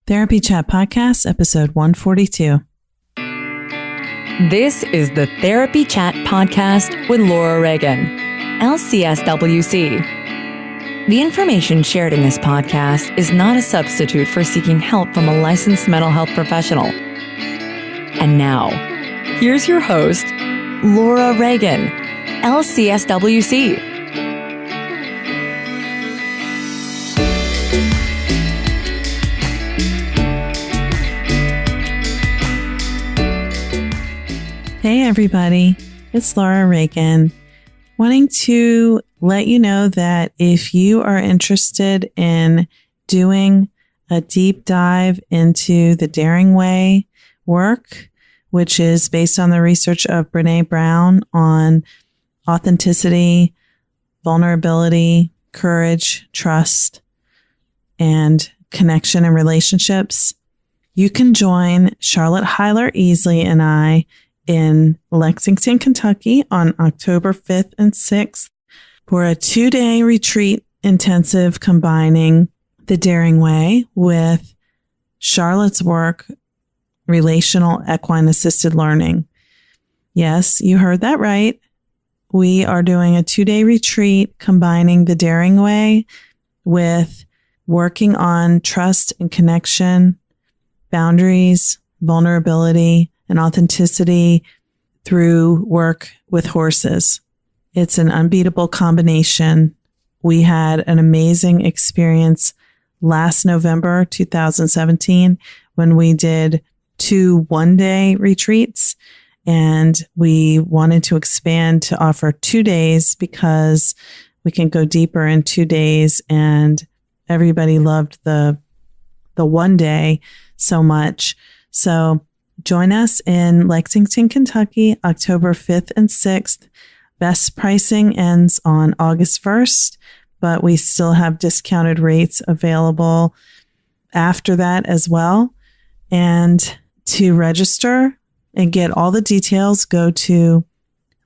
Therapy Chat Podcast, episode 142. This is the Therapy Chat Podcast with Laura Reagan, LCSW-C. The information shared in this podcast is not a substitute for seeking help from a licensed mental health professional. And now, here's your host, Laura Reagan, LCSW-C. Hey everybody, it's Laura Reagan, wanting to let you know that if you are interested in doing a deep dive into the Daring Way work, which is based on the research of Brené Brown on authenticity, vulnerability, courage, trust, and connection and relationships, you can join Charlotte Heiler-Easley and I in Lexington, Kentucky on October 5th and 6th for a 2-day retreat intensive combining the Daring Way with Charlotte's work, relational equine assisted learning. Yes, you heard that right. We are doing a 2-day retreat combining the Daring Way with working on trust and connection, boundaries, vulnerability, and authenticity through work with horses. It's an unbeatable combination. We had an amazing experience last November 2017 when we did 2 one-day retreats, and we wanted to expand to offer 2 days because we can go deeper in 2 days, and everybody loved the 1 day so much. So join us in Lexington, Kentucky, October 5th and 6th. Best pricing ends on August 1st, but we still have discounted rates available after that as well. And to register and get all the details, go to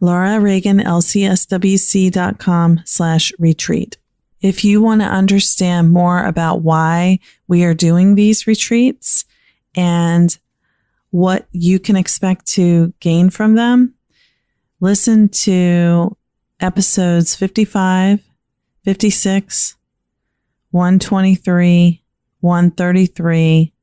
laurareaganlcswc.com/retreat. If you want to understand more about why we are doing these retreats and what you can expect to gain from them, listen to episodes 55, 56, 123, 133,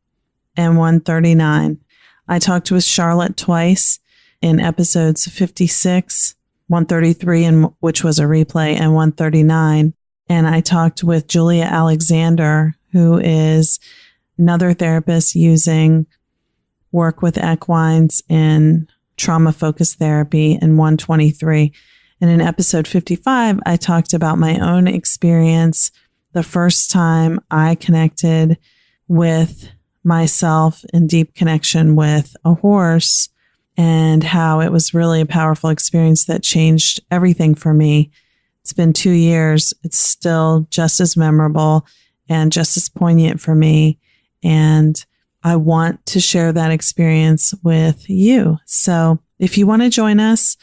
and 139. I talked with Charlotte twice in episodes 56, 133, and which was a replay, and 139. And I talked with Julia Alexander, who is another therapist using work with equines in trauma-focused therapy in 123. And in episode 55, I talked about my own experience the first time I connected with myself in deep connection with a horse, and how it was really a powerful experience that changed everything for me. It's been 2 years. It's still just as memorable and just as poignant for me. And I want to share that experience with you. So if you want to join us,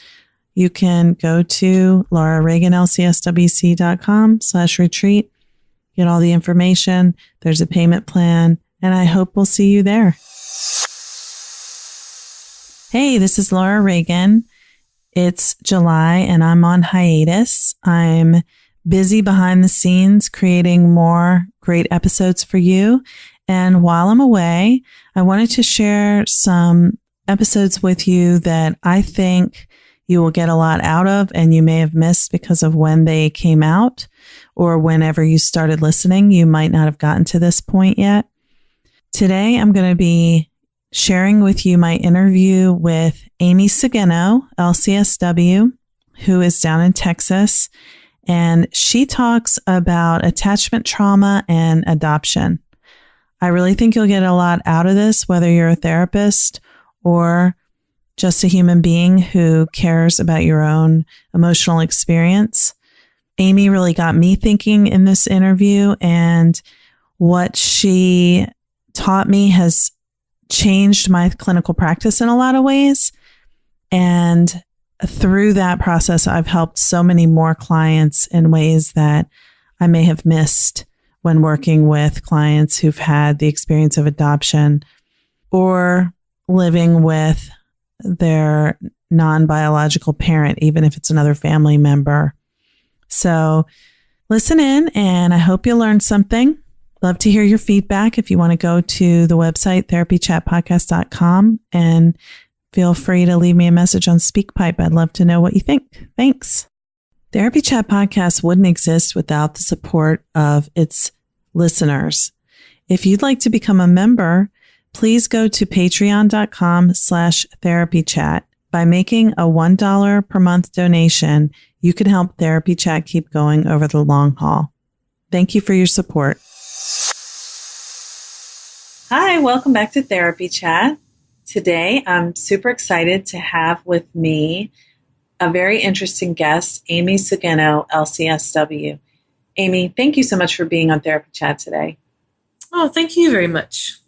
you can go to laurareaganlcswc.com/retreat, get all the information. There's a payment plan, and I hope we'll see you there. Hey, this is Laura Reagan. It's July and I'm on hiatus. I'm busy behind the scenes creating more great episodes for you. And while I'm away, I wanted to share some episodes with you that I think you will get a lot out of and you may have missed because of when they came out, or whenever you started listening, you might not have gotten to this point yet. Today, I'm going to be sharing with you my interview with Amy Sugeno, LCSW, who is down in Texas, and she talks about attachment trauma and adoption. I really think you'll get a lot out of this, whether you're a therapist or just a human being who cares about your own emotional experience. Amy really got me thinking in this interview, and what she taught me has changed my clinical practice in a lot of ways. And through that process, I've helped so many more clients in ways that I may have missed when working with clients who've had the experience of adoption or living with their non-biological parent, even if it's another family member. So listen in, and I hope you learned something. Love to hear your feedback. If you want to go to the website, therapychatpodcast.com, and feel free to leave me a message on SpeakPipe. I'd love to know what you think. Thanks. Therapy Chat Podcast wouldn't exist without the support of its listeners. If you'd like to become a member, please go to patreon.com/therapychat. By making a $1 per month donation, you can help Therapy Chat keep going over the long haul. Thank you for your support. Hi, welcome back to Therapy Chat. Today, I'm super excited to have with me a very interesting guest, Amy Sugeno, LCSW. Amy, thank you so much for being on Therapy Chat today. Oh, thank you very much.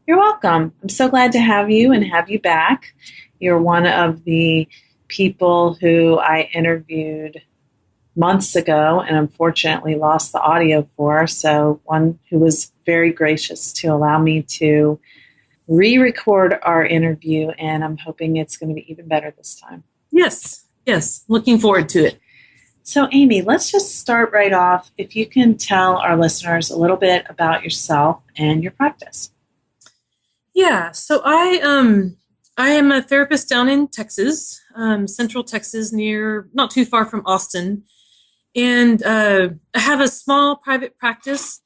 You're welcome. I'm so glad to have you and have you back. You're one of the people who I interviewed months ago and unfortunately lost the audio for, so one who was very gracious to allow me to re-record our interview, and I'm hoping it's going to be even better this time. Yes, looking forward to it. So Amy, let's just start right off. If you can tell our listeners a little bit about yourself and your practice. Yeah, so I am a therapist down in Texas, Central Texas, not too far from Austin. And I have a small private practice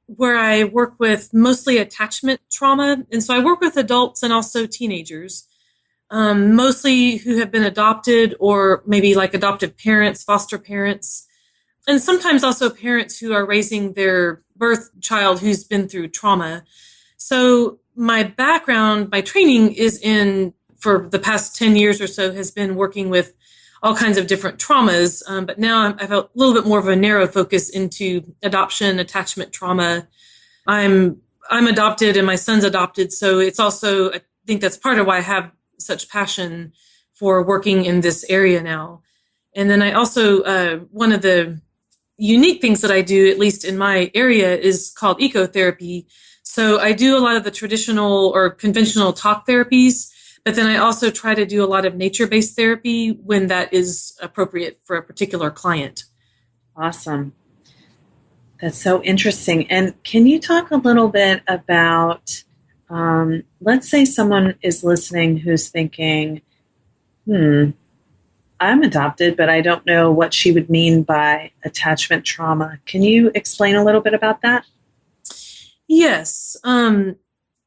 where I work with mostly attachment trauma. And so I work with adults and also teenagers, mostly who have been adopted or maybe like adoptive parents, foster parents, and sometimes also parents who are raising their birth child who's been through trauma. So my background, my training is for the past 10 years or so, has been working with all kinds of different traumas. But now I've a little bit more of a narrow focus into adoption, attachment trauma. I'm adopted and my son's adopted. So it's also, I think that's part of why I have such passion for working in this area now. And then I also, one of the unique things that I do, at least in my area, is called ecotherapy. So I do a lot of the traditional or conventional talk therapies, but then I also try to do a lot of nature-based therapy when that is appropriate for a particular client. Awesome. That's so interesting. And can you talk a little bit about, let's say someone is listening who's thinking, I'm adopted, but I don't know what she would mean by attachment trauma. Can you explain a little bit about that? Yes.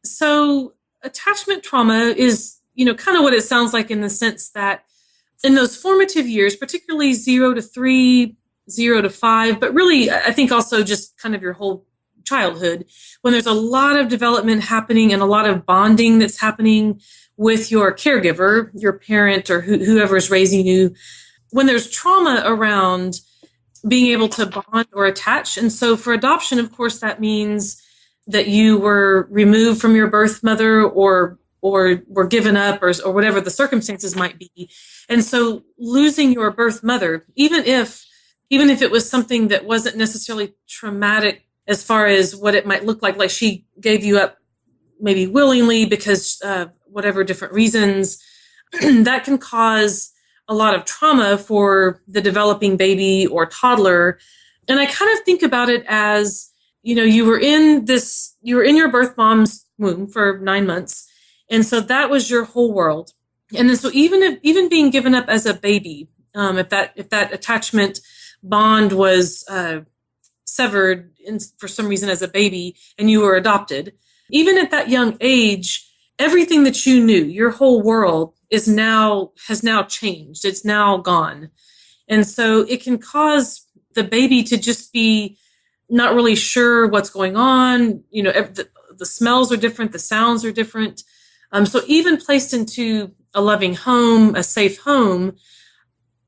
So attachment trauma is, kind of what it sounds like in the sense that in those formative years, particularly 0 to 3, 0 to 5, but really, I think also just kind of your whole childhood, when there's a lot of development happening and a lot of bonding that's happening with your caregiver, your parent, or whoever's raising you, when there's trauma around being able to bond or attach. And so for adoption, of course, that means that you were removed from your birth mother or were given up or whatever the circumstances might be. And so losing your birth mother, even if it was something that wasn't necessarily traumatic as far as what it might look like she gave you up maybe willingly because of whatever different reasons, that can cause a lot of trauma for the developing baby or toddler. And I kind of think about it as, you were in your birth mom's womb for 9 months. And so that was your whole world. And then so even being given up as a baby, if that attachment bond was severed for some reason as a baby and you were adopted, even at that young age, everything that you knew, your whole world has now changed. It's now gone. And so it can cause the baby to just be not really sure what's going on. The smells are different. The sounds are different. So even placed into a loving home, a safe home,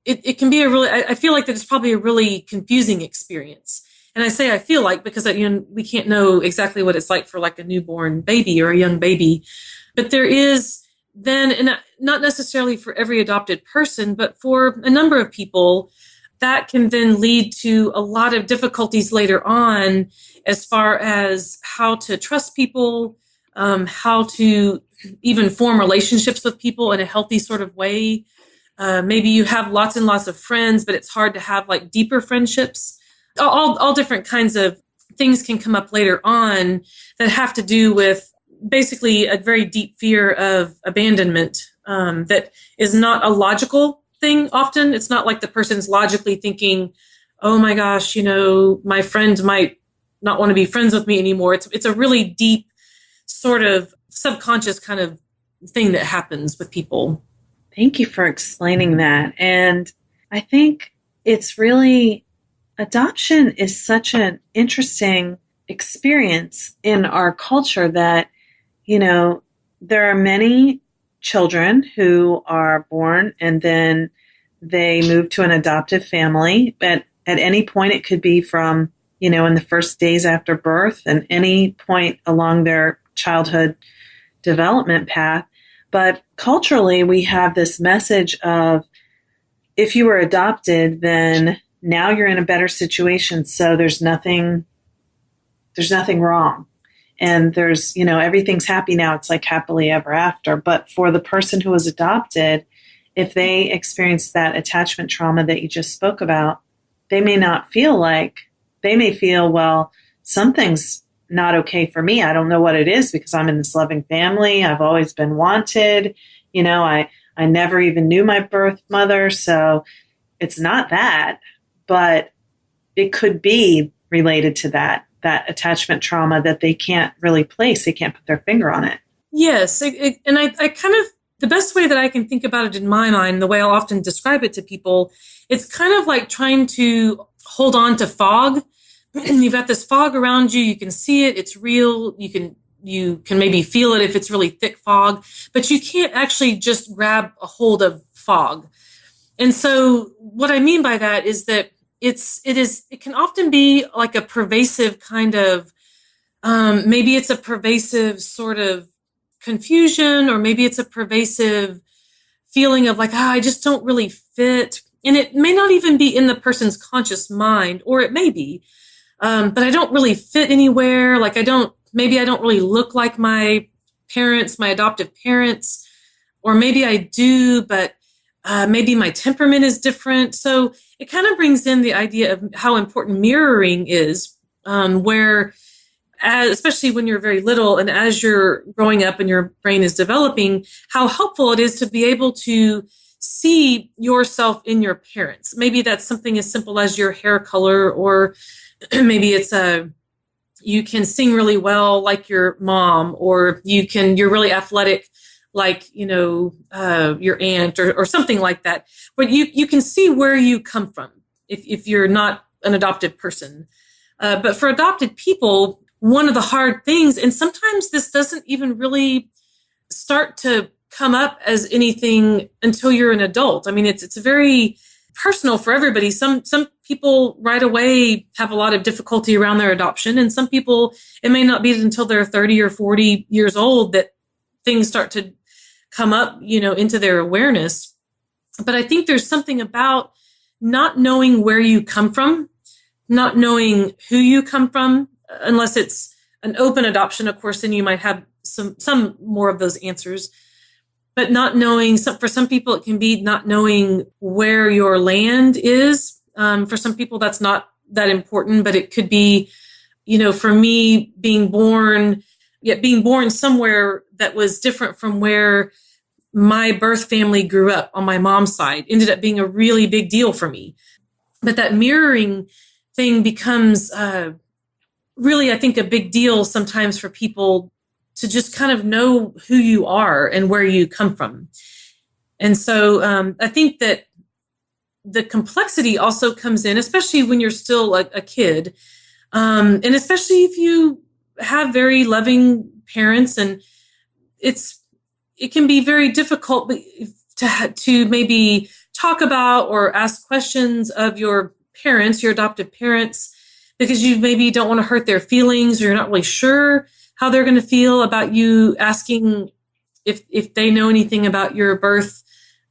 it can be I feel like that it's probably a really confusing experience. And I say I feel like because we can't know exactly what it's like for like a newborn baby or a young baby. But there is then, and not necessarily for every adopted person, but for a number of people, that can then lead to a lot of difficulties later on as far as how to trust people, how to even form relationships with people in a healthy sort of way. Maybe you have lots and lots of friends, but it's hard to have like deeper friendships. All different kinds of things can come up later on that have to do with basically a very deep fear of abandonment that is not a logical thing often. It's not like the person's logically thinking, oh my gosh, my friend might not want to be friends with me anymore. It's a really deep sort of subconscious kind of thing that happens with people. Thank you for explaining that. And I think it's really, adoption is such an interesting experience in our culture that, there are many children who are born and then they move to an adoptive family. At any point, it could be from, in the first days after birth and any point along their childhood development path. But culturally, we have this message of if you were adopted, then now you're in a better situation. So there's nothing wrong. And there's, everything's happy now. It's like happily ever after. But for the person who was adopted, if they experience that attachment trauma that you just spoke about, they may feel, well, something's not okay for me. I don't know what it is because I'm in this loving family. I've always been wanted. I never even knew my birth mother. So it's not that, but it could be related to that attachment trauma that they can't really place. They can't put their finger on it. Yes. And I kind of, the best way that I can think about it in my mind, the way I'll often describe it to people, it's kind of like trying to hold on to fog. And you've got this fog around you. You can see it. It's real. You can maybe feel it if it's really thick fog, but you can't actually just grab a hold of fog. And so what I mean by that is that it can often be like a pervasive kind of, maybe it's a pervasive sort of confusion, or maybe it's a pervasive feeling of like, I just don't really fit. And it may not even be in the person's conscious mind, or it may be, but I don't really fit anywhere. Like maybe I don't really look like my parents, my adoptive parents, or maybe I do, but maybe my temperament is different. So it kind of brings in the idea of how important mirroring is, where especially when you're very little and as you're growing up and your brain is developing, how helpful it is to be able to see yourself in your parents. Maybe that's something as simple as your hair color, or maybe it's you can sing really well like your mom, or you're really athletic like, your aunt or something like that. But you can see where you come from if you're not an adopted person. But for adopted people, one of the hard things, and sometimes this doesn't even really start to come up as anything until you're an adult. I mean, it's very personal for everybody. Some people right away have a lot of difficulty around their adoption, and some people, it may not be until they're 30 or 40 years old that things start to come up, into their awareness. But I think there's something about not knowing where you come from, not knowing who you come from, unless it's an open adoption, of course, then you might have some more of those answers. But not knowing, for some people, it can be not knowing where your land is. For some people, that's not that important, but it could be, for me, being born somewhere that was different from where my birth family grew up on my mom's side, ended up being a really big deal for me. But that mirroring thing becomes really, I think, a big deal sometimes for people to just kind of know who you are and where you come from. And so I think that the complexity also comes in, especially when you're still a kid, and especially if you have very loving parents, and it can be very difficult to maybe talk about or ask questions of your parents, your adoptive parents, because you maybe don't want to hurt their feelings, or you're not really sure how they're going to feel about you asking if they know anything about your birth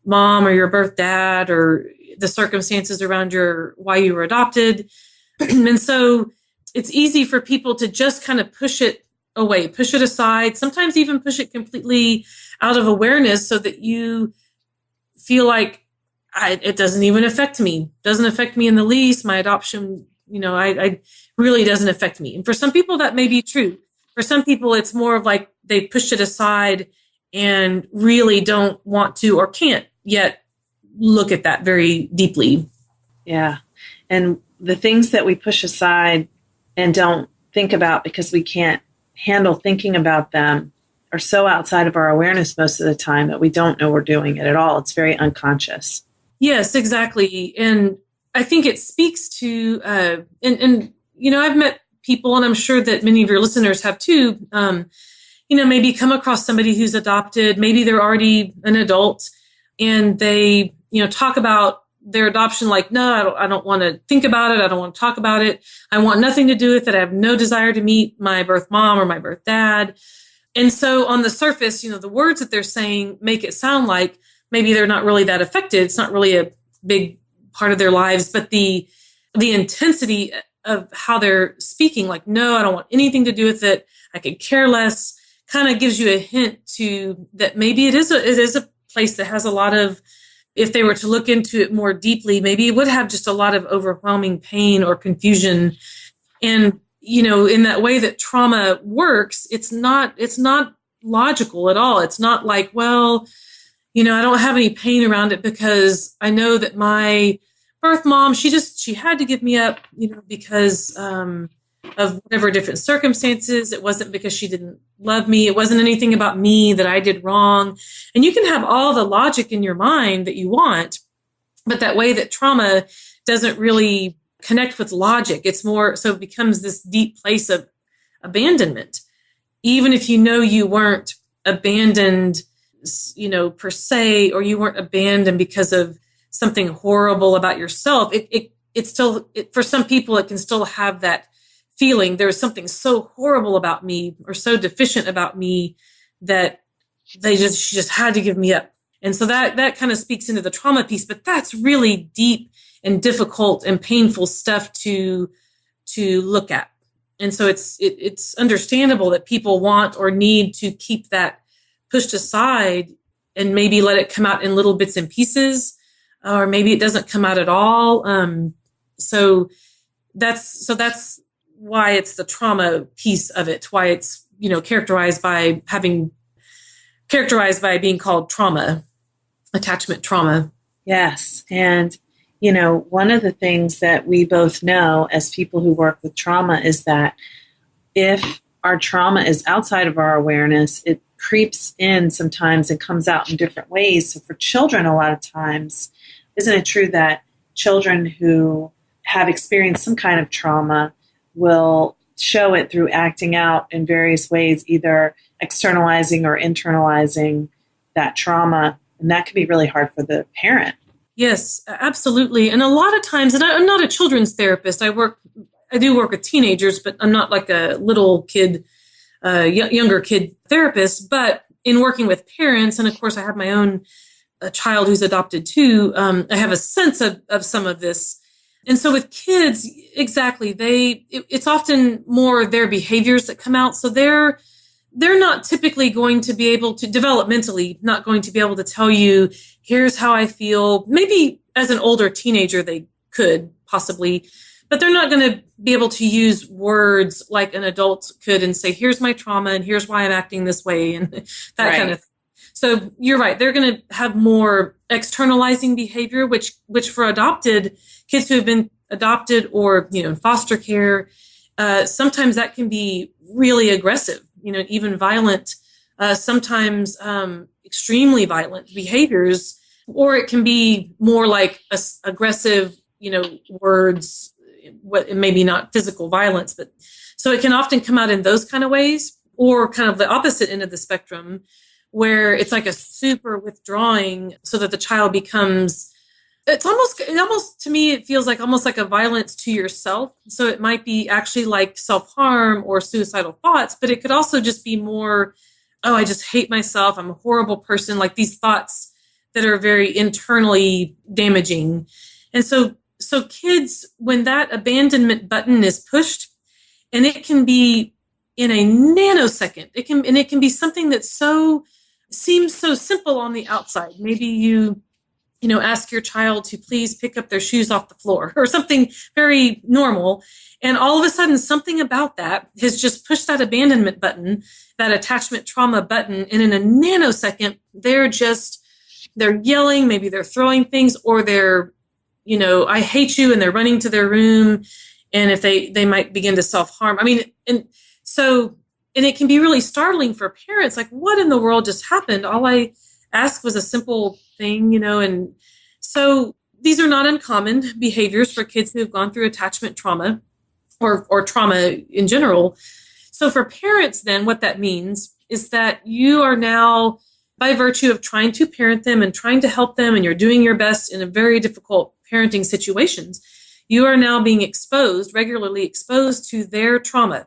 mom or your birth dad, or the circumstances around why you were adopted. And so it's easy for people to just kind of push it away, push it aside, sometimes even push it completely out of awareness so that you feel like it doesn't even affect me, doesn't affect me in the least. My adoption, I really doesn't affect me. And for some people that may be true. For some people, it's more of like they pushed it aside and really don't want to or can't yet look at that very deeply. Yeah. And the things that we push aside and don't think about because we can't handle thinking about them are so outside of our awareness most of the time that we don't know we're doing it at all. It's very unconscious. Yes, exactly. And I think it speaks to, I've met people, and I'm sure that many of your listeners have too, maybe come across somebody who's adopted, maybe they're already an adult, and they, talk about their adoption like, no, I don't want to think about it. I don't want to talk about it. I want nothing to do with it. I have no desire to meet my birth mom or my birth dad. And so on the surface, the words that they're saying make it sound like maybe they're not really that affected. It's not really a big part of their lives, but the intensity of how they're speaking, like, no, I don't want anything to do with it. I could care less, kind of gives you a hint to that maybe it is a place that has a lot of, if they were to look into it more deeply, maybe it would have just a lot of overwhelming pain or confusion. And, in that way that trauma works, it's not logical at all. It's not like, well, I don't have any pain around it because I know that my birth mom, she had to give me up, because of whatever different circumstances. It wasn't because she didn't love me. It wasn't anything about me that I did wrong. And you can have all the logic in your mind that you want, but that way that trauma doesn't really connect with logic. It's more, so it becomes this deep place of abandonment. Even if you weren't abandoned, per se, or you weren't abandoned because of something horrible about yourself, it's still, for some people, it can still have that feeling. There's something so horrible about me or so deficient about me that she just had to give me up. And so that kind of speaks into the trauma piece, but that's really deep and difficult and painful stuff to look at. And so it's understandable that people want or need to keep that pushed aside and maybe let it come out in little bits and pieces, or maybe it doesn't come out at all. So that's why it's the trauma piece of it, why it's, characterized by being called trauma, attachment trauma. Yes. And, one of the things that we both know as people who work with trauma is that if our trauma is outside of our awareness, it creeps in sometimes and comes out in different ways. So for children, a lot of times, isn't it true that children who have experienced some kind of trauma will show it through acting out in various ways, either externalizing or internalizing that trauma? And that can be really hard for the parent. Yes, absolutely. And a lot of times, and I'm not a children's therapist. I do work with teenagers, but I'm not like a little kid, younger kid therapist. But in working with parents, and of course I have my own child who's adopted too, I have a sense of some of this. And so with kids, exactly, it's often more their behaviors that come out. So they're not typically going to be able to, developmentally, not going to be able to tell you, here's how I feel. Maybe as an older teenager, they could possibly, but they're not going to be able to use words like an adult could and say, here's my trauma and here's why I'm acting this way and that kind of thing. So you're right. They're going to have more externalizing behavior, which for adopted kids who have been adopted or, in foster care, sometimes that can be really aggressive, even violent, sometimes extremely violent behaviors, or it can be more like aggressive, words, what maybe not physical violence, but so it can often come out in those kind of ways, or kind of the opposite end of the spectrum, where it's like a super withdrawing so that the child becomes, it almost to me, it feels like almost like a violence to yourself. So it might be actually like self-harm or suicidal thoughts, but it could also just be more, oh, I just hate myself. I'm a horrible person. Like these thoughts that are very internally damaging. And so kids, when that abandonment button is pushed, and it can be in a nanosecond, it can be something that seems so simple on the outside. Maybe you ask your child to please pick up their shoes off the floor or something very normal. And all of a sudden, something about that has just pushed that abandonment button, that attachment trauma button. And in a nanosecond, they're yelling, maybe they're throwing things, or they're, I hate you, and they're running to their room. And if they might begin to self-harm. I mean, and it can be really startling for parents, like, what in the world just happened? All I asked was a simple thing, and so these are not uncommon behaviors for kids who have gone through attachment trauma or trauma in general. So for parents, then, what that means is that you are now, by virtue of trying to parent them and trying to help them, and you're doing your best in a very difficult parenting situations, you are now being regularly exposed to their trauma.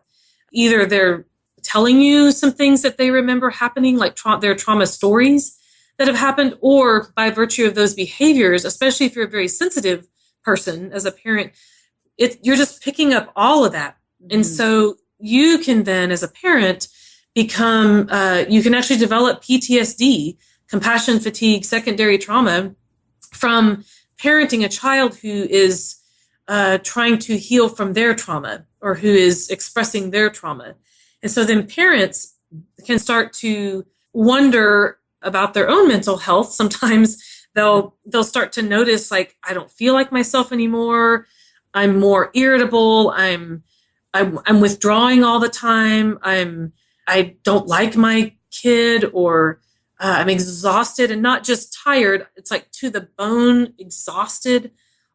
Either they're telling you some things that they remember happening, like their trauma stories that have happened, or by virtue of those behaviors, especially if you're a very sensitive person as a parent, you're just picking up all of that. Mm-hmm. And so you can then, as a parent, you can actually develop PTSD, compassion fatigue, secondary trauma, from parenting a child who is trying to heal from their trauma, or who is expressing their trauma. And so then parents can start to wonder about their own mental health. Sometimes they'll start to notice, like, I don't feel like myself anymore. I'm more irritable. I'm withdrawing all the time. I don't like my kid, or I'm exhausted, and not just tired. It's like to the bone exhausted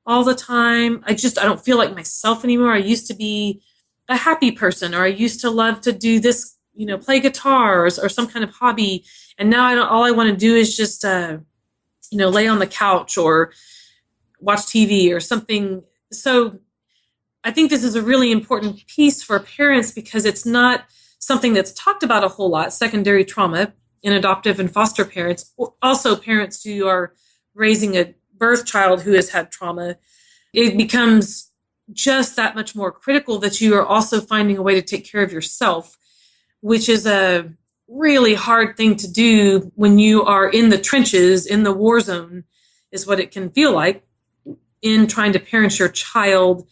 all the time. I don't feel like myself anymore. I used to be a happy person, or I used to love to do this, play guitar or some kind of hobby. And now all I want to do is just, lay on the couch or watch TV or something. So I think this is a really important piece for parents, because it's not something that's talked about a whole lot, secondary trauma in adoptive and foster parents, or also parents who are raising a birth child who has had trauma. It becomes just that much more critical that you are also finding a way to take care of yourself, which is a really hard thing to do when you are in the trenches, in the war zone, is what it can feel like, in trying to parent your child.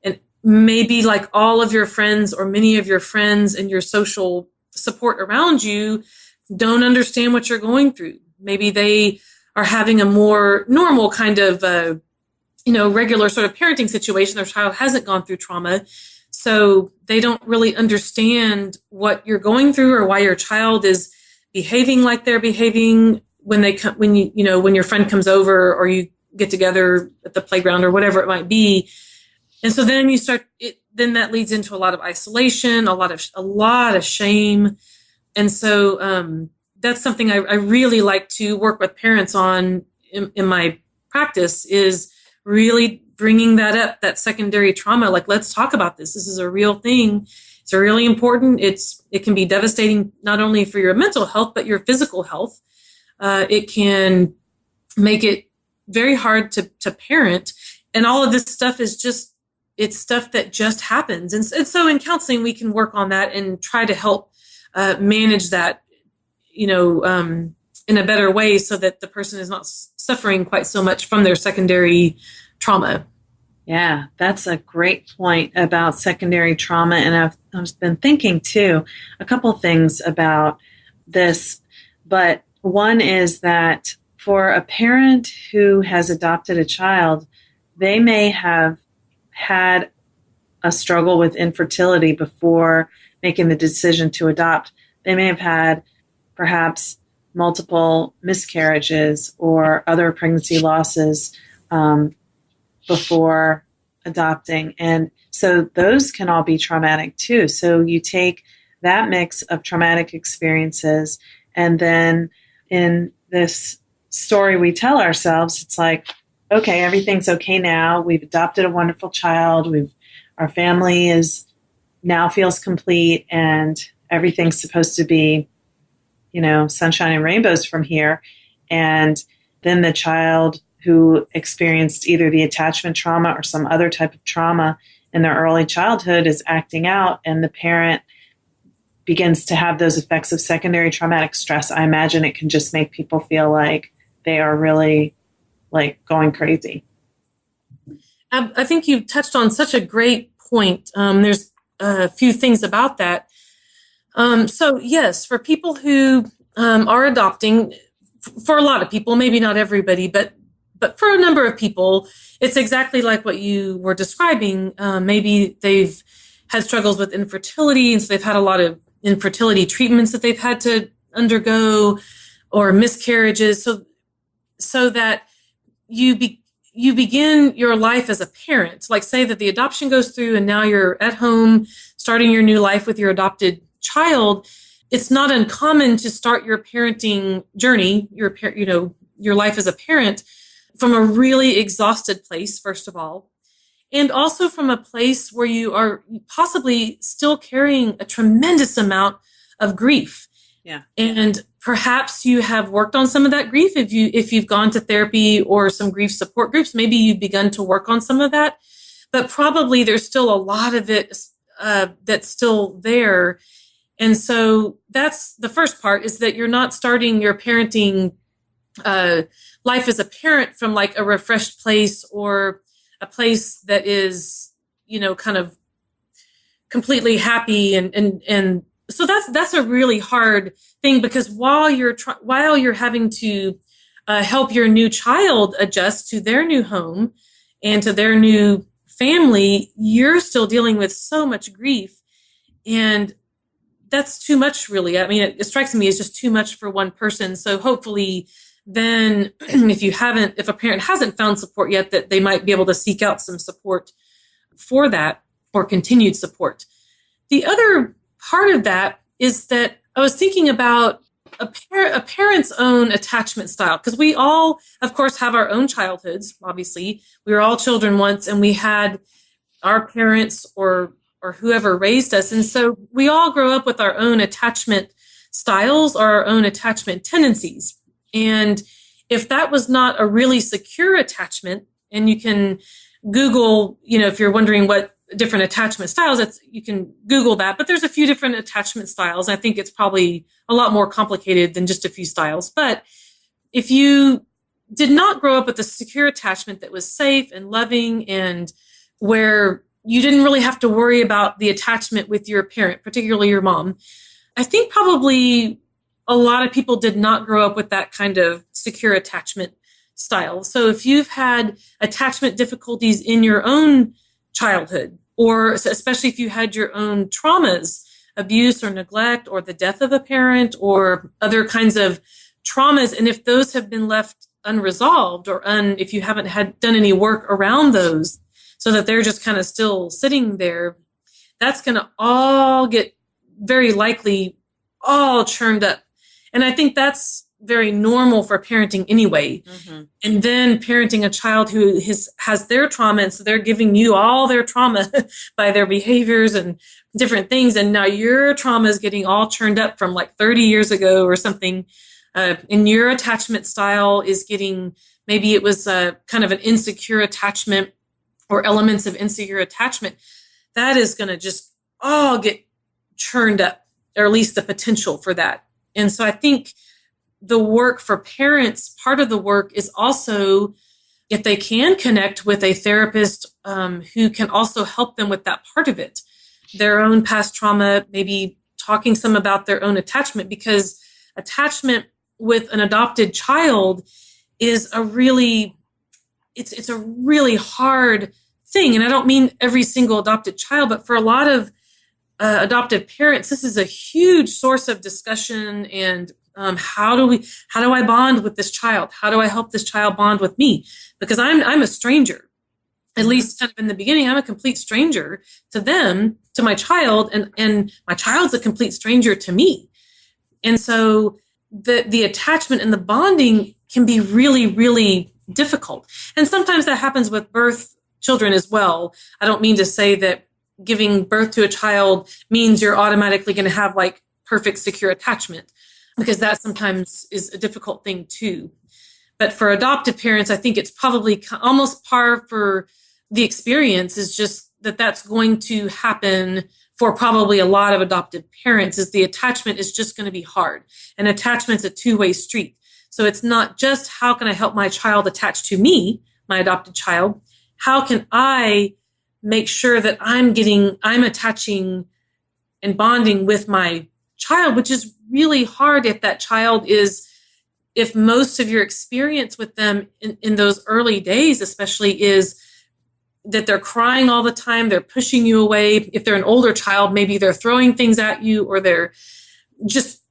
And maybe, like, all of your friends, or many of your friends and your social support around you, don't understand what you're going through. Maybe they are having a more normal kind of, regular sort of parenting situation. Their child hasn't gone through trauma, so they don't really understand what you're going through, or why your child is behaving like they're behaving when your friend comes over, or you get together at the playground, or whatever it might be. And so then then that leads into a lot of isolation, a lot of shame. And so that's something I really like to work with parents on in my practice, is really bringing that up, that secondary trauma. Like, let's talk about this. This is a real thing. It's really important. It can be devastating, not only for your mental health, but your physical health. It can make it very hard to parent. And all of this stuff is it's stuff that just happens. And so in counseling, we can work on that and try to help manage that, in a better way, so that the person is not suffering quite so much from their secondary trauma. Yeah, that's a great point about secondary trauma. And I've been thinking, too, a couple things about this. But one is that for a parent who has adopted a child, they may have had a struggle with infertility before making the decision to adopt. They may have had perhaps multiple miscarriages or other pregnancy losses before adopting. And so those can all be traumatic too. So you take that mix of traumatic experiences, and then in this story we tell ourselves, it's like, okay, everything's okay now. We've adopted a wonderful child. Our family now feels complete, and everything's supposed to be, sunshine and rainbows from here. And then the child who experienced either the attachment trauma or some other type of trauma in their early childhood is acting out, and the parent begins to have those effects of secondary traumatic stress. I imagine it can just make people feel like they are really like going crazy. I think you touched on such a great point. There's a few things about that. So yes, for people who are adopting, for a lot of people, maybe not everybody, but for a number of people, it's exactly like what you were describing. Maybe they've had struggles with infertility, and so they've had a lot of infertility treatments that they've had to undergo, or miscarriages. So that you begin your life as a parent. Like, say that the adoption goes through, and now you're at home starting your new life with your adopted child. It's not uncommon to start your parenting journey, your life as a parent, from a really exhausted place, first of all, and also from a place where you are possibly still carrying a tremendous amount of grief. Yeah. And perhaps you have worked on some of that grief. If you've gone to therapy or some grief support groups, maybe you've begun to work on some of that, but probably there's still a lot of it that's still there. And so that's the first part, is that you're not starting your parenting life as a parent from like a refreshed place, or a place that is, kind of completely happy. And so that's a really hard thing, because while you're having to help your new child adjust to their new home and to their new family, you're still dealing with so much grief. And that's too much, really. I mean, it strikes me as just too much for one person. So hopefully then if a parent hasn't found support yet, that they might be able to seek out some support for that, or continued support. The other part of that is that I was thinking about a parent's own attachment style, because we all, of course, have our own childhoods. Obviously, we were all children once, and we had our parents or whoever raised us. And so we all grow up with our own attachment styles, or our own attachment tendencies. And if that was not a really secure attachment, and you can Google, if you're wondering what different attachment styles, you can Google that, but there's a few different attachment styles. I think it's probably a lot more complicated than just a few styles. But if you did not grow up with a secure attachment that was safe and loving, and where you didn't really have to worry about the attachment with your parent, particularly your mom, I think probably a lot of people did not grow up with that kind of secure attachment style. So if you've had attachment difficulties in your own childhood, or especially if you had your own traumas, abuse or neglect, or the death of a parent, or other kinds of traumas, and if those have been left unresolved, or if you haven't done any work around those, so that they're just kind of still sitting there, that's going to all get very likely all churned up. And I think that's very normal for parenting anyway. Mm-hmm. And then parenting a child who has their trauma, and so they're giving you all their trauma by their behaviors and different things. And now your trauma is getting all churned up from like 30 years ago or something. And your attachment style is getting, maybe it was kind of an insecure attachment, or elements of insecure attachment. That is going to just all get churned up, or at least the potential for that. And so I think the work for parents, part of the work is also, if they can connect with a therapist who can also help them with that part of it, their own past trauma, maybe talking some about their own attachment, because attachment with an adopted child is a really hard thing. And I don't mean every single adopted child, but for a lot of adoptive parents, this is a huge source of discussion. And how do I bond with this child? How do I help this child bond with me? Because I'm a stranger. At least kind of in the beginning, I'm a complete stranger to them, to my child, and my child's a complete stranger to me. And so the attachment and the bonding can be really, really difficult. And sometimes that happens with birth children as well. I don't mean to say that giving birth to a child means you're automatically going to have like perfect secure attachment, because that sometimes is a difficult thing too. But for adoptive parents, I think it's probably almost par for the experience, is just that that's going to happen for probably a lot of adoptive parents, is the attachment is just going to be hard. And attachment's a two-way street. So it's not just how can I help my child attach to me, my adopted child? How can I make sure that I'm attaching and bonding with my child, which is really hard if most of your experience with them in those early days, especially, is that they're crying all the time, they're pushing you away. If they're an older child, maybe they're throwing things at you, or they're just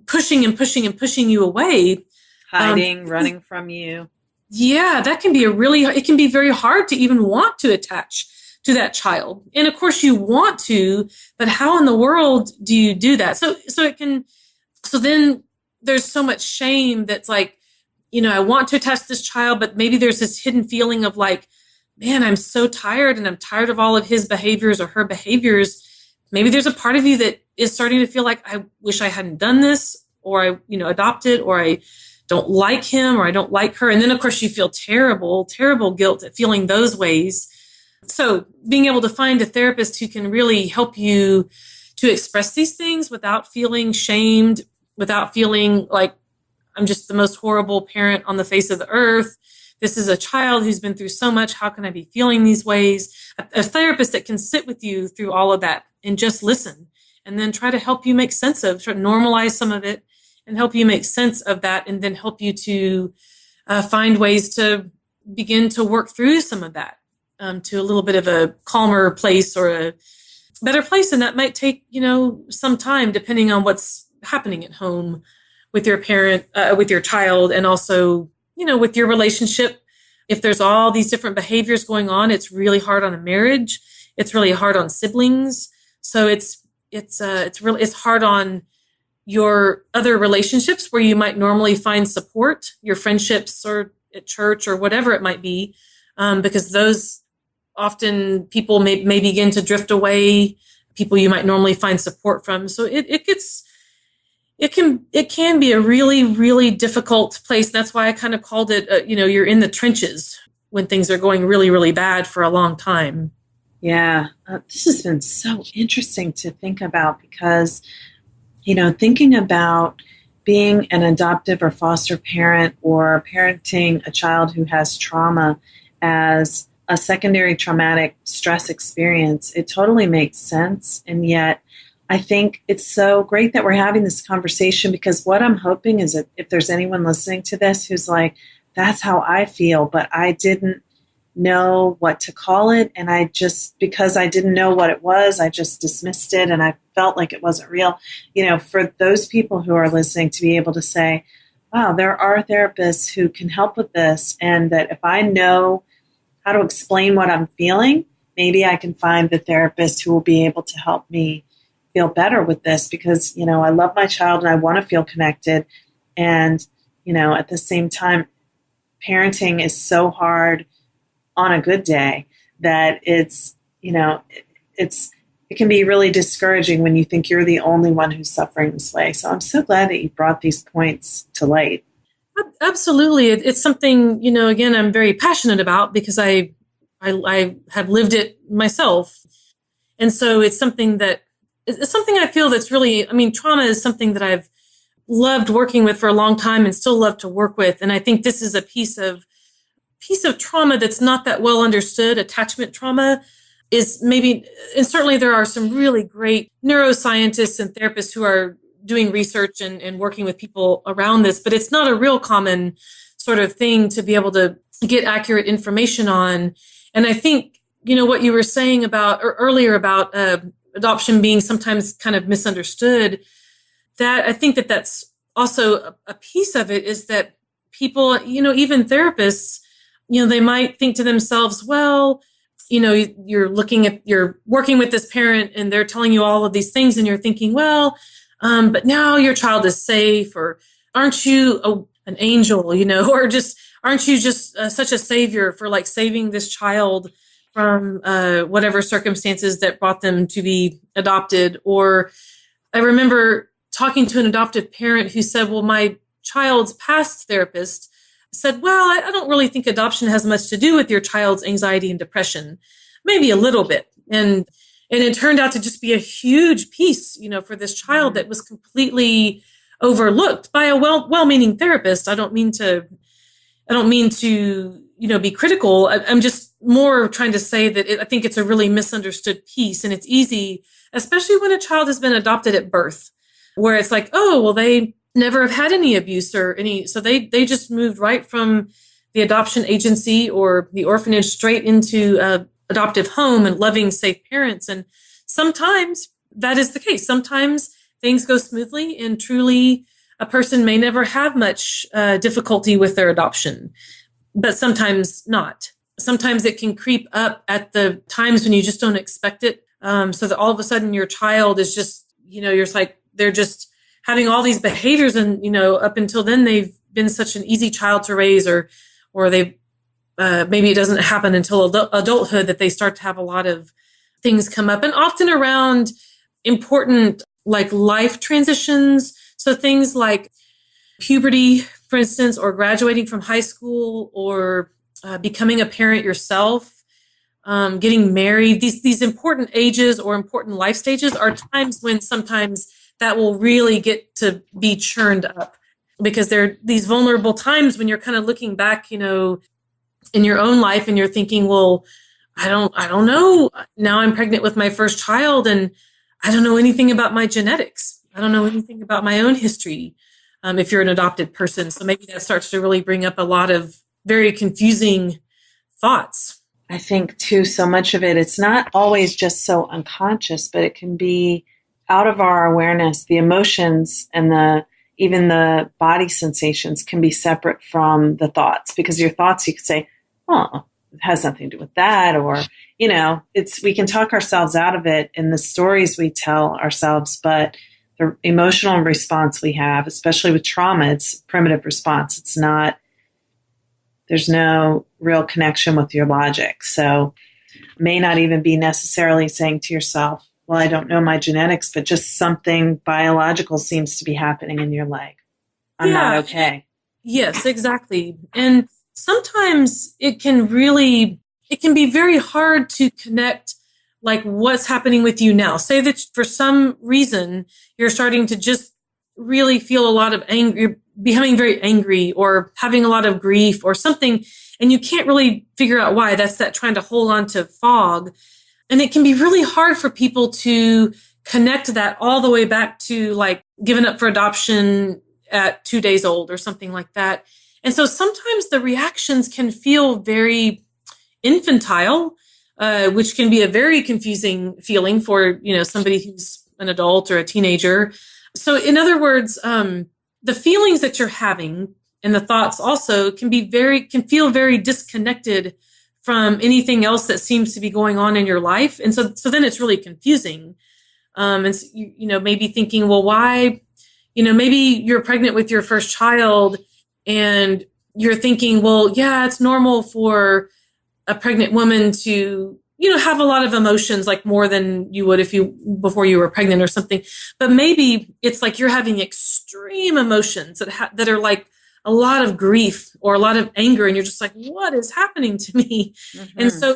pushing and pushing and pushing you away. Hiding, running from you. Yeah, that can be it can be very hard to even want to attach to that child. And of course you want to, but how in the world do you do that? So then there's so much shame that's like, I want to attach to this child, but maybe there's this hidden feeling of like, man, I'm so tired, and I'm tired of all of his behaviors or her behaviors. Maybe there's a part of you that is starting to feel like, I wish I hadn't done this, or I, adopted, or I don't like him, or I don't like her. And then of course you feel terrible, terrible guilt at feeling those ways. So being able to find a therapist who can really help you to express these things without feeling shamed, without feeling like I'm just the most horrible parent on the face of the earth. This is a child who's been through so much. How can I be feeling these ways? A therapist that can sit with you through all of that and just listen, and then try to help you make sense of, try to normalize some of it and help you make sense of that, and then help you to find ways to begin to work through some of that to a little bit of a calmer place or a better place. And that might take, some time depending on what's happening at home with your parent, with your child, and also, with your relationship. If there's all these different behaviors going on, it's really hard on a marriage. It's really hard on siblings. So it's hard on your other relationships where you might normally find support, your friendships or at church or whatever it might be, because those often people may begin to drift away, people you might normally find support from. So it can be a really, really difficult place. That's why I kind of called it, you're in the trenches when things are going really, really bad for a long time. Yeah, this has been so interesting to think about because, thinking about being an adoptive or foster parent or parenting a child who has trauma as a secondary traumatic stress experience, it totally makes sense. And yet, I think it's so great that we're having this conversation, because what I'm hoping is that if there's anyone listening to this who's like, that's how I feel, but I didn't know what to call it. And because I didn't know what it was, I just dismissed it and I felt like it wasn't real. For those people who are listening to be able to say, wow, there are therapists who can help with this. And that if I know how to explain what I'm feeling, maybe I can find the therapist who will be able to help me feel better with this, because, I love my child and I want to feel connected. And, at the same time, parenting is so hard on a good day that it can be really discouraging when you think you're the only one who's suffering this way. So I'm so glad that you brought these points to light. Absolutely. It's something, again, I'm very passionate about because I have lived it myself. And so it's something I feel that's really, trauma is something that I've loved working with for a long time and still love to work with. And I think this is a piece of trauma that's not that well understood. Attachment trauma is maybe, and certainly there are some really great neuroscientists and therapists who are doing research and working with people around this, but it's not a real common sort of thing to be able to get accurate information on. And I think, what you were saying about, or earlier about adoption being sometimes kind of misunderstood, that I think that's also a piece of it, is that people, even therapists, they might think to themselves, well, you're working with this parent and they're telling you all of these things and you're thinking, well, but now your child is safe, or aren't you an angel, or just, aren't you just such a savior for like saving this child from whatever circumstances that brought them to be adopted. Or I remember talking to an adoptive parent who said, well, my child's past therapist said, well, I don't really think adoption has much to do with your child's anxiety and depression, maybe a little bit. And it turned out to just be a huge piece, for this child that was completely overlooked by a well-meaning therapist. I don't mean to, be critical. I'm just more trying to say that I think it's a really misunderstood piece. And it's easy, especially when a child has been adopted at birth, where it's like, oh, well, they never have had any abuse or any, so they just moved right from the adoption agency or the orphanage straight into a adoptive home and loving, safe parents. And sometimes that is the case. Sometimes things go smoothly and truly a person may never have much difficulty with their adoption, but sometimes not. Sometimes it can creep up at the times when you just don't expect it. So that all of a sudden your child is just, you're just like, they're just having all these behaviors and, up until then they've been such an easy child to raise or they maybe it doesn't happen until adulthood that they start to have a lot of things come up, and often around important like life transitions. So things like puberty, for instance, or graduating from high school or becoming a parent yourself, getting married, these important ages or important life stages are times when sometimes that will really get to be churned up because they're these vulnerable times when you're kind of looking back, in your own life and you're thinking, well, I don't know. Now I'm pregnant with my first child and I don't know anything about my genetics. I don't know anything about my own history. If you're an adopted person. So maybe that starts to really bring up a lot of very confusing thoughts. I think too, so much of it, it's not always just so unconscious, but it can be out of our awareness. The emotions and even the body sensations can be separate from the thoughts, because your thoughts, you could say, oh, it has nothing to do with that. Or, we can talk ourselves out of it in the stories we tell ourselves, but the emotional response we have, especially with trauma, it's primitive response. It's not, there's no real connection with your logic. So may not even be necessarily saying to yourself, well, I don't know my genetics, but just something biological seems to be happening in your leg. I'm not okay. Yes, exactly. And sometimes it can be very hard to connect like what's happening with you now. Say that for some reason you're starting to just really feel a lot of anger, you're becoming very angry or having a lot of grief or something, and you can't really figure out why. That's that trying to hold on to fog. And it can be really hard for people to connect that all the way back to like giving up for adoption at 2 days old or something like that. And so sometimes the reactions can feel very infantile, which can be a very confusing feeling for, somebody who's an adult or a teenager. So in other words, the feelings that you're having and the thoughts also can feel very disconnected from anything else that seems to be going on in your life. And so then it's really confusing. And so, maybe thinking, well, why, maybe you're pregnant with your first child and you're thinking, well, yeah, it's normal for a pregnant woman to, have a lot of emotions, like more than you would before you were pregnant or something. But maybe it's like you're having extreme emotions that are like a lot of grief or a lot of anger, and you're just like, what is happening to me? Mm-hmm. And so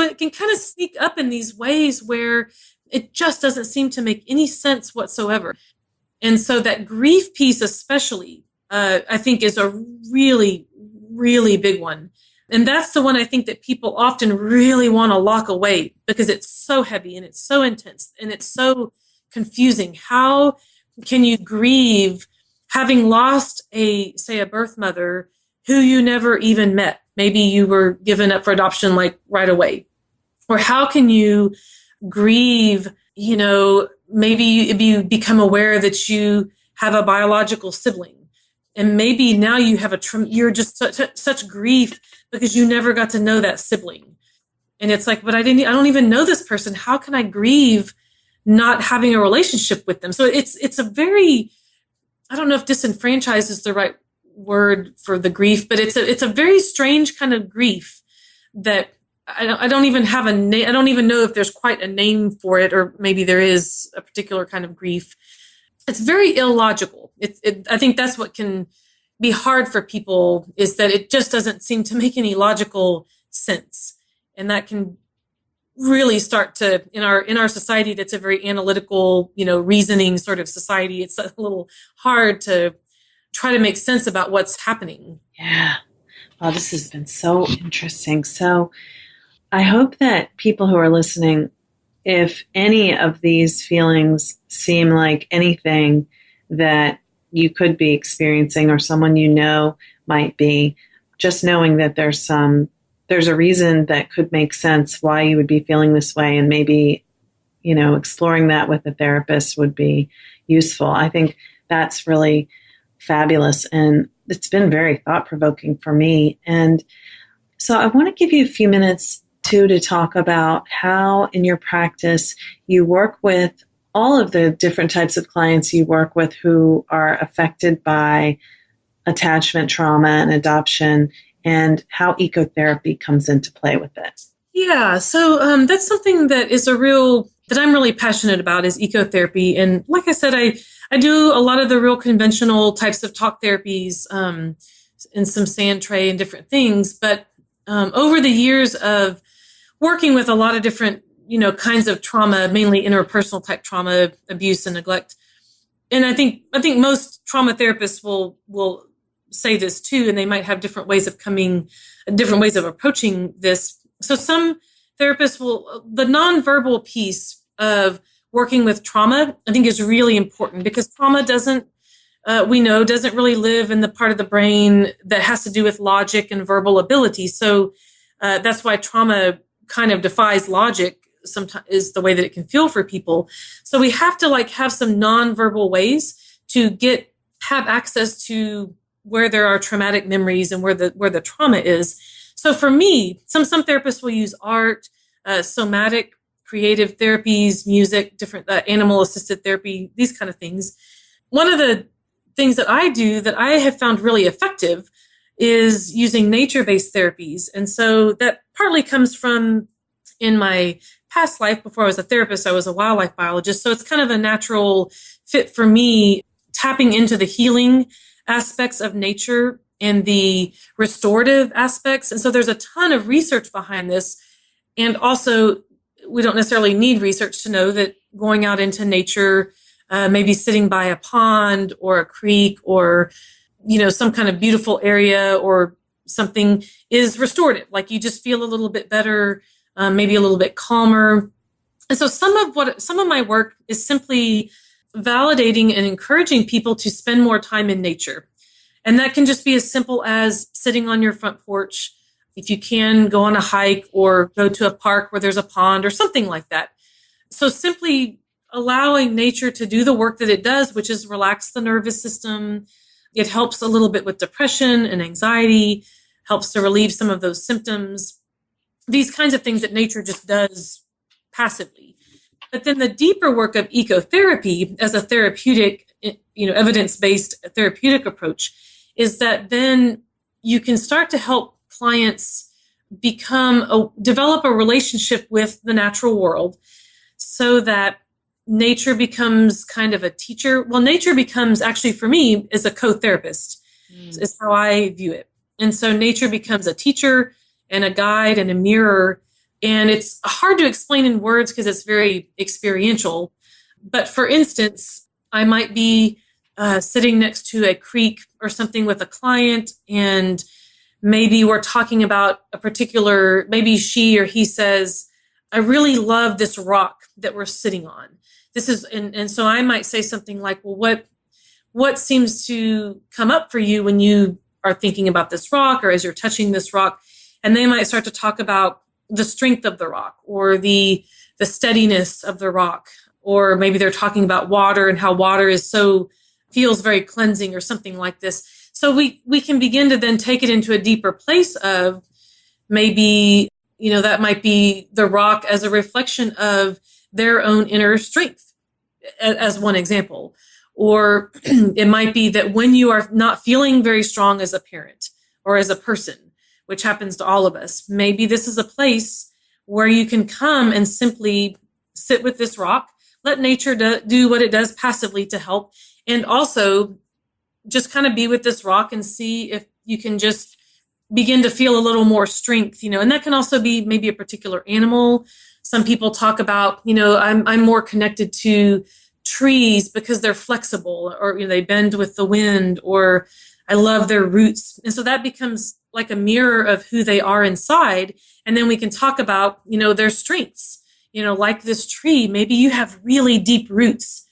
it can kind of sneak up in these ways where it just doesn't seem to make any sense whatsoever. And so that grief piece especially, I think is a really, really big one. And that's the one I think that people often really want to lock away because it's so heavy and it's so intense and it's so confusing. How can you grieve having lost a birth mother who you never even met? Maybe you were given up for adoption like right away. Or how can you grieve, maybe if you become aware that you have a biological sibling and maybe now you have you're just such grief because you never got to know that sibling. And it's like, but I don't even know this person. How can I grieve not having a relationship with them? So it's a very, I don't know if disenfranchised is the right word for the grief, but it's a very strange kind of grief that I don't even have a name. I don't even know if there's quite a name for it, or maybe there is a particular kind of grief. It's very illogical. I think that's what can be hard for people is that it just doesn't seem to make any logical sense. And that can really start to, in our society, that's a very analytical, reasoning sort of society. It's a little hard to try to make sense about what's happening. Yeah. Well, this has been so interesting. So I hope that people who are listening, if any of these feelings seem like anything that you could be experiencing or someone you know might be, just knowing that there's a reason that could make sense why you would be feeling this way, and maybe, exploring that with a therapist would be useful. I think that's really fabulous, and it's been very thought-provoking for me. And so I want to give you a few minutes too to talk about how in your practice you work with all of the different types of clients you work with who are affected by attachment trauma and adoption, and how ecotherapy comes into play with it. Yeah, so that's something that I'm really passionate about, is ecotherapy. And like I said, I do a lot of the real conventional types of talk therapies, and some sand tray and different things. But over the years of working with a lot of different, kinds of trauma, mainly interpersonal type trauma, abuse and neglect. And I think most trauma therapists will say this too, and they might have different ways of approaching this. So some therapists the nonverbal piece of working with trauma, I think, is really important, because trauma doesn't really live in the part of the brain that has to do with logic and verbal ability. So that's why trauma kind of defies logic sometimes, is the way that it can feel for people. So we have to have some nonverbal ways to have access to where there are traumatic memories and where the trauma is. So for me, some therapists will use art, somatic, creative therapies, music, different animal-assisted therapy, these kind of things. One of the things that I do that I have found really effective is using nature-based therapies. And so that partly comes from, in my past life, before I was a therapist, I was a wildlife biologist. So it's kind of a natural fit for me, tapping into the healing aspects of nature and the restorative aspects. And so there's a ton of research behind this. And also, we don't necessarily need research to know that going out into nature, maybe sitting by a pond or a creek or, some kind of beautiful area or something, is restorative. Like, you just feel a little bit better, maybe a little bit calmer. And so some of my work is simply validating and encouraging people to spend more time in nature. And that can just be as simple as sitting on your front porch. If you can, go on a hike or go to a park where there's a pond or something like that. So simply allowing nature to do the work that it does, which is relax the nervous system. It helps a little bit with depression and anxiety, helps to relieve some of those symptoms. These kinds of things that nature just does passively. But then the deeper work of ecotherapy as a therapeutic, evidence-based therapeutic approach is that then you can start to help clients develop a relationship with the natural world, so that nature becomes kind of a teacher. Well, nature becomes, actually for me, is a co-therapist, is how I view it. And so nature becomes a teacher and a guide and a mirror. And it's hard to explain in words because it's very experiential. But for instance, I might be sitting next to a creek or something with a client, and maybe we're talking about maybe she or he says, I really love this rock that we're sitting on. And so I might say something like, well, what seems to come up for you when you are thinking about this rock, or as you're touching this rock? And they might start to talk about the strength of the rock, or the steadiness of the rock, or maybe they're talking about water and how water feels very cleansing or something like this. So we can begin to then take it into a deeper place of maybe, that might be the rock as a reflection of their own inner strength, as one example. Or it might be that when you are not feeling very strong as a parent or as a person, which happens to all of us, maybe this is a place where you can come and simply sit with this rock, let nature do what it does passively to help, and also just kind of be with this rock and see if you can just begin to feel a little more strength, and that can also be maybe a particular animal. Some people talk about, I'm more connected to trees because they're flexible, or they bend with the wind, or I love their roots. And so that becomes like a mirror of who they are inside. And then we can talk about, their strengths, like this tree, maybe you have really deep roots.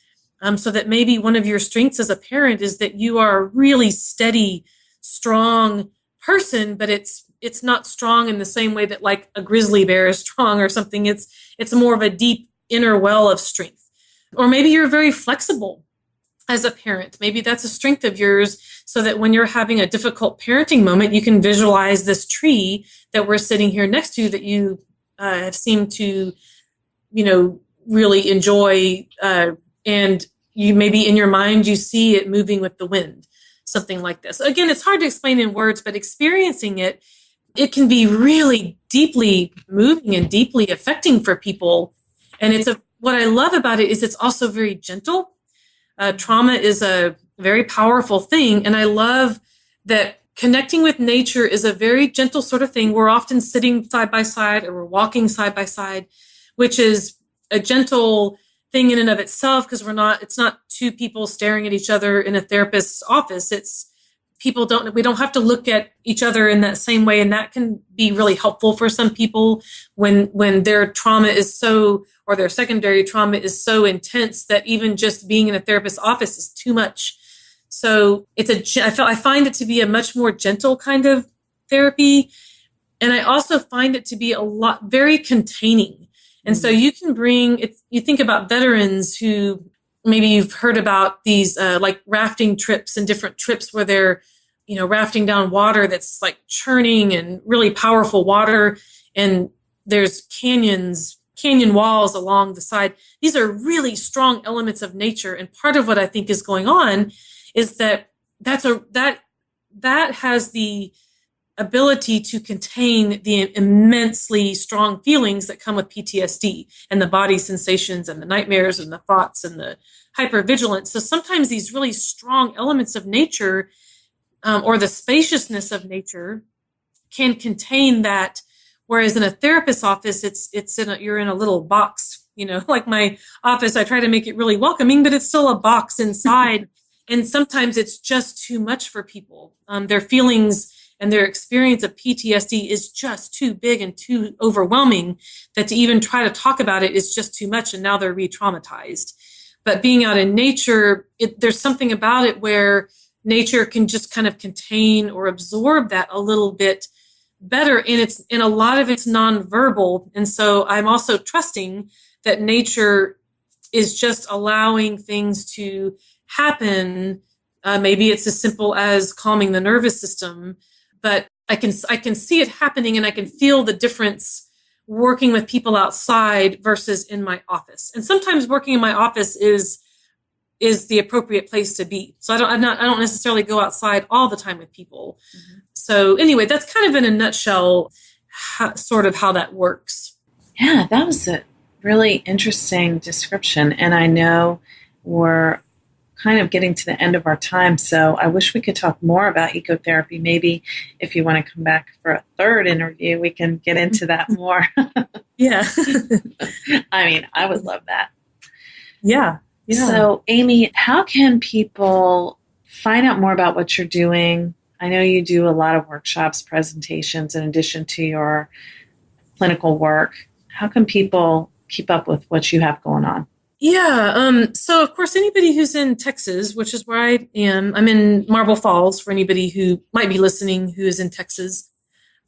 So that maybe one of your strengths as a parent is that you are a really steady, strong person, but it's not strong in the same way that like a grizzly bear is strong or something. It's more of a deep inner well of strength. Or maybe you're very flexible as a parent. Maybe that's a strength of yours, so that when you're having a difficult parenting moment, you can visualize this tree that we're sitting here next to that you have seemed to, really enjoy. And you maybe in your mind, you see it moving with the wind, something like this. Again, it's hard to explain in words, but experiencing it can be really deeply moving and deeply affecting for people. And what I love about it is it's also very gentle. Trauma is a very powerful thing. And I love that connecting with nature is a very gentle sort of thing. We're often sitting side by side, or we're walking side by side, which is a gentle thing in and of itself, because it's not two people staring at each other in a therapist's office. We don't have to look at each other in that same way. And that can be really helpful for some people when their trauma is or their secondary trauma is so intense that even just being in a therapist's office is too much. So I find it to be a much more gentle kind of therapy. And I also find it to be very containing. And so you can you think about veterans who maybe you've heard about these like rafting trips and different trips where they're, rafting down water that's like churning and really powerful water. And there's canyon walls along the side. These are really strong elements of nature. And part of what I think is going on is that has the ability to contain the immensely strong feelings that come with PTSD and the body sensations and the nightmares and the thoughts and the hypervigilance. So sometimes these really strong elements of nature or the spaciousness of nature can contain that. Whereas in a therapist's office, you're in a little box, like my office. I try to make it really welcoming, but it's still a box inside. And sometimes it's just too much for people. Their feelings and their experience of PTSD is just too big and too overwhelming that to even try to talk about it is just too much. And now they're re-traumatized. But being out in nature, there's something about it where nature can just kind of contain or absorb that a little bit better. And a lot of it's nonverbal. And so I'm also trusting that nature is just allowing things to happen. Maybe it's as simple as calming the nervous system, but I can see it happening, and I can feel the difference working with people outside versus in my office. And sometimes working in my office is the appropriate place to be. So I don't necessarily go outside all the time with people. Mm-hmm. So anyway, that's kind of in a nutshell, sort of how that works. Yeah, that was a really interesting description. And I know we're kind of getting to the end of our time, so I wish we could talk more about ecotherapy. Maybe if you want to come back for a third interview, we can get into that more. Yeah. I mean, I would love that. Yeah. Yeah. So, Amy, how can people find out more about what you're doing? I know you do a lot of workshops, presentations, in addition to your clinical work. How can people keep up with what you have going on? Yeah. So, of course, anybody who's in Texas, which is where I am, I'm in Marble Falls for anybody who might be listening who is in Texas.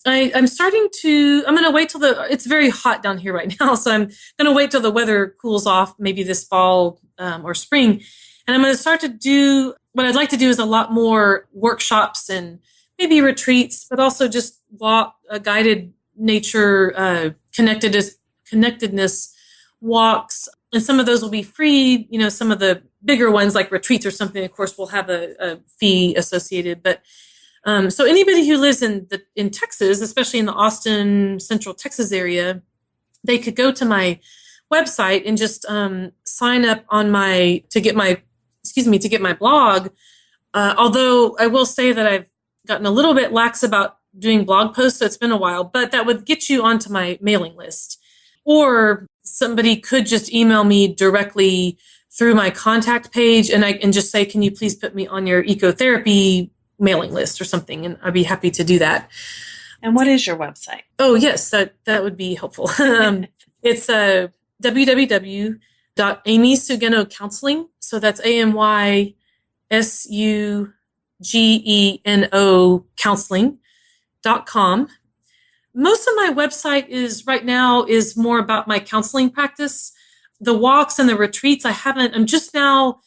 I'm going to wait till it's very hot down here right now. So I'm going to wait till the weather cools off, maybe this fall or spring. And I'm going to start to do, what I'd like to do is a lot more workshops and maybe retreats, but also just guided nature connectedness walks. And some of those will be free. Some of the bigger ones like retreats or something, of course, will have a fee associated. But so anybody who lives in Texas, especially in the Austin, Central Texas area, they could go to my website and just sign up to get my blog Although I will say that I've gotten a little bit lax about doing blog posts, so it's been a while, but that would get you onto my mailing list. Or somebody could just email me directly through my contact page and just say, can you please put me on your ecotherapy mailing list or something? And I'd be happy to do that. And what is your website? Oh, yes, that would be helpful. It's www.amysugeno.counseling. So that's AMYSUGENO counseling.com. Most of my website right now is more about my counseling practice. The walks and the retreats, I'm just now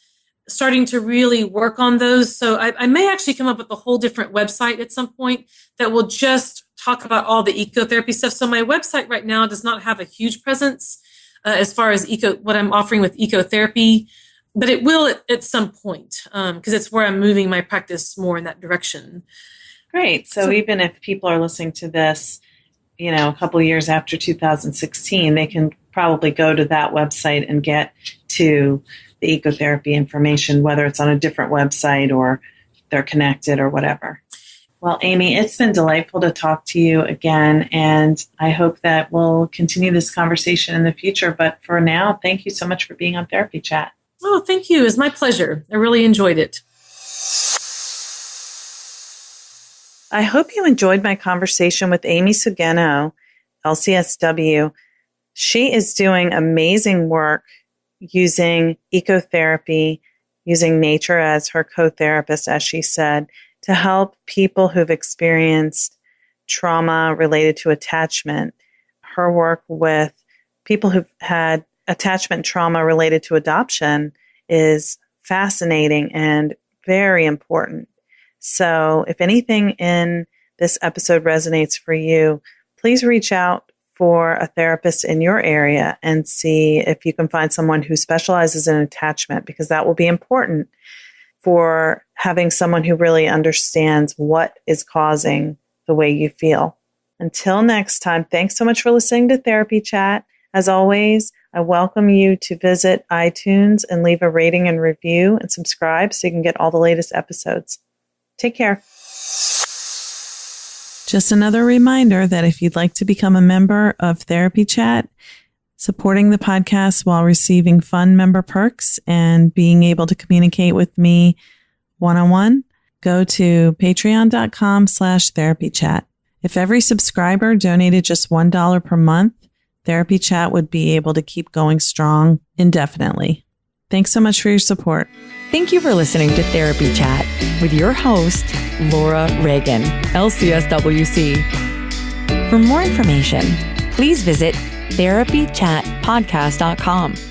starting to really work on those. So I may actually come up with a whole different website at some point that will just talk about all the ecotherapy stuff. So my website right now does not have a huge presence as far as what I'm offering with ecotherapy, but it will at some point because it's where I'm moving my practice more in that direction. Great. So even if people are listening to this, a couple of years after 2016, they can probably go to that website and get to the ecotherapy information, whether it's on a different website or they're connected or whatever. Well, Amy, it's been delightful to talk to you again, and I hope that we'll continue this conversation in the future. But for now, thank you so much for being on Therapy Chat. Oh, thank you. It's my pleasure. I really enjoyed it. I hope you enjoyed my conversation with Amy Sugeno, LCSW. She is doing amazing work using ecotherapy, using nature as her co-therapist, as she said, to help people who've experienced trauma related to attachment. Her work with people who've had attachment trauma related to adoption is fascinating and very important. So if anything in this episode resonates for you, please reach out for a therapist in your area and see if you can find someone who specializes in attachment, because that will be important for having someone who really understands what is causing the way you feel. Until next time, thanks so much for listening to Therapy Chat. As always, I welcome you to visit iTunes and leave a rating and review and subscribe so you can get all the latest episodes. Take care. Just another reminder that if you'd like to become a member of Therapy Chat, supporting the podcast while receiving fun member perks and being able to communicate with me one-on-one, go to patreon.com/therapychat. If every subscriber donated just $1 per month, Therapy Chat would be able to keep going strong indefinitely. Thanks so much for your support. Thank you for listening to Therapy Chat with your host, Laura Reagan, LCSW-C. For more information, please visit therapychatpodcast.com.